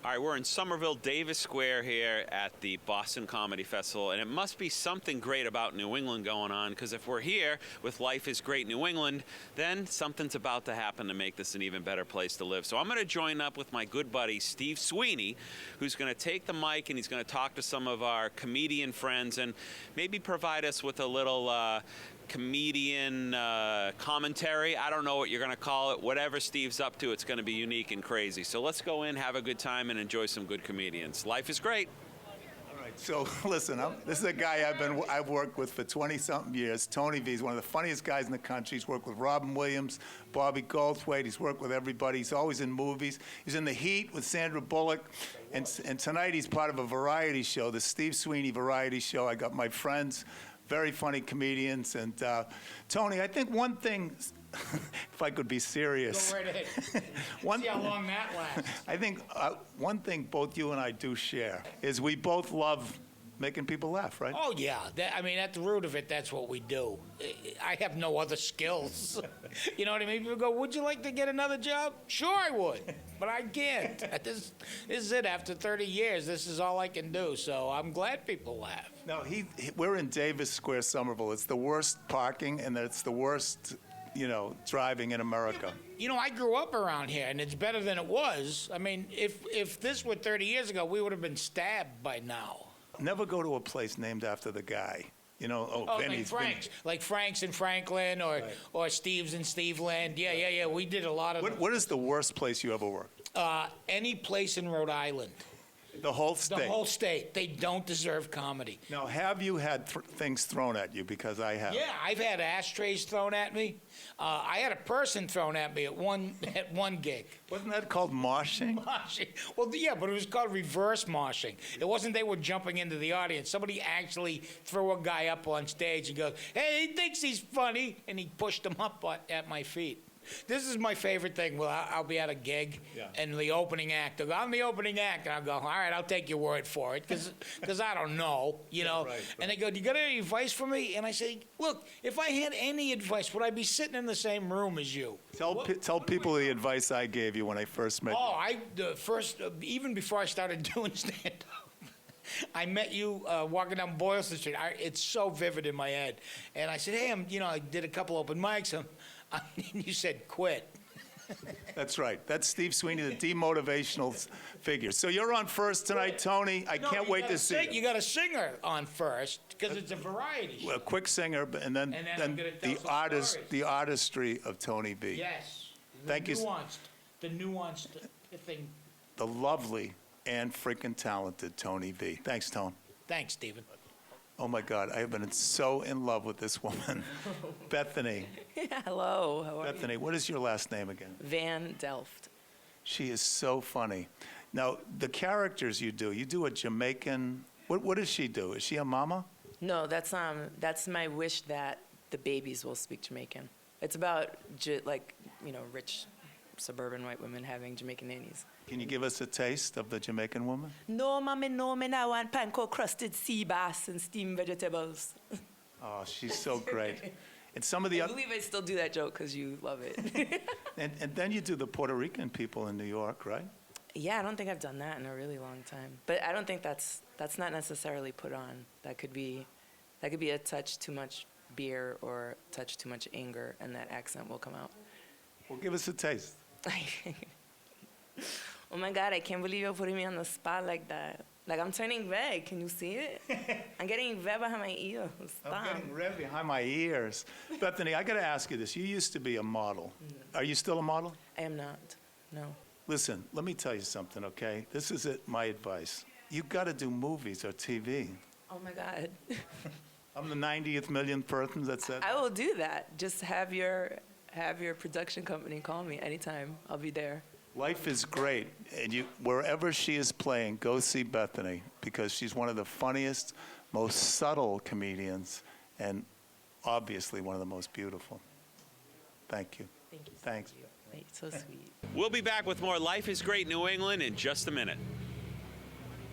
All right, we're in Somerville, Davis Square here at the Boston Comedy Festival, and it must be something great about New England going on, because if we're here with Life is Great New England, then something's about to happen to make this an even better place to live. So I'm going to join up with my good buddy Steve Sweeney, who's going to take the mic and he's going to talk to some of our comedian friends and maybe provide us with a little comedian commentary. I don't know what you're going to call it. Whatever Steve's up to, it's going to be unique and crazy. So let's go in, have a good time, and enjoy some good comedians. Life is great. All right, so listen, this is a guy I've worked with for 20-something years. Tony V is one of the funniest guys in the country. He's worked with Robin Williams, Bobby Goldthwait. He's worked with everybody. He's always in movies. He's in The Heat with Sandra Bullock. And tonight he's part of a variety show, the Steve Sweeney variety show. I got my friends, very funny comedians. And Tony, I think one thing, if I could be serious. Go right ahead. See how long that lasts. I think one thing both you and I do share is we both love making people laugh, right? Oh, yeah. I mean, at the root of it, that's what we do. I have no other skills. You know what I mean? People go, would you like to get another job? Sure, I would. But I can't. This is it. After 30 years, this is all I can do. So I'm glad people laugh. No, we're in Davis Square, Somerville. It's the worst parking, and it's the worst, driving in America. You know, I grew up around here, and it's better than it was. I mean, if this were 30 years ago, we would have been stabbed by now. Never go to a place named after the guy. Like Frank's. Like Frank's in Franklin or Steve's in Steveland. Yeah. We did a lot of What is the worst place you ever worked? Any place in Rhode Island. The whole state? The whole state. They don't deserve comedy. Now, have you had things thrown at you? Because I have. Yeah, I've had ashtrays thrown at me. I had a person thrown at me at one gig. Wasn't that called moshing? Moshing. Well, yeah, but it was called reverse moshing. It wasn't they were jumping into the audience. Somebody actually threw a guy up on stage and goes, "Hey, he thinks he's funny," and he pushed him up at my feet. This is my favorite thing. Well, I'll be at a gig, and the opening act, they'll go, "I'm the opening act," and I'll go, "All right, I'll take your word for it," because I don't know, Right. And they go, "Do you got any advice for me?" And I say, "Look, if I had any advice, would I be sitting in the same room as you?" Tell people the advice I gave you when I first met you. Even before I started doing stand-up, I met you walking down Boylston Street. It's so vivid in my head. And I said, "Hey, I did a couple open mics." And you said, "Quit." That's right. That's Steve Sweeney, the demotivational figure. So you're on first tonight, Tony. I can't wait to see you. You got a singer on first because it's a variety show. A quick singer, and then the artistry of Tony V. Yes. Thank you. The nuanced thing. The lovely and freaking talented Tony V. Thanks, Tone. Thanks, Stephen. Oh, my God. I have been so in love with this woman. Bethany. Yeah, hello. How are Bethany, you? what is your last name again? VanDelft. She is so funny. Now, the characters you do a Jamaican. What does she do? Is she a mama? No, that's my wish that the babies will speak Jamaican. It's about rich suburban white women having Jamaican nannies. Can you give us a taste of the Jamaican woman? No, mommy, no, me now want panko crusted sea bass and steamed vegetables. Oh, she's so great. And some of I believe I still do that joke because you love it. and then you do the Puerto Rican people in New York, right? Yeah, I don't think I've done that in a really long time. But I don't think that's not necessarily put on. That could be a touch too much beer or a touch too much anger, and that accent will come out. Well, give us a taste. Oh my God, I can't believe you're putting me on the spot like that. Like, I'm turning red. Can you see it? I'm getting red behind my ears. Stop. I'm getting red behind my ears. Bethany, I got to ask you this. You used to be a model. Are you still a model? I am not. No. Listen, let me tell you something, okay? This is my advice. You've got to do movies or TV. Oh my God. I'm the 90th millionth person that said I will do that. Just have your production company call me anytime. I'll be there. Life is great, and wherever she is playing, go see Bethany, because she's one of the funniest, most subtle comedians, and obviously one of the most beautiful. Thank you. Thank you. Thanks. Wait, so sweet. We'll be back with more Life is Great New England in just a minute.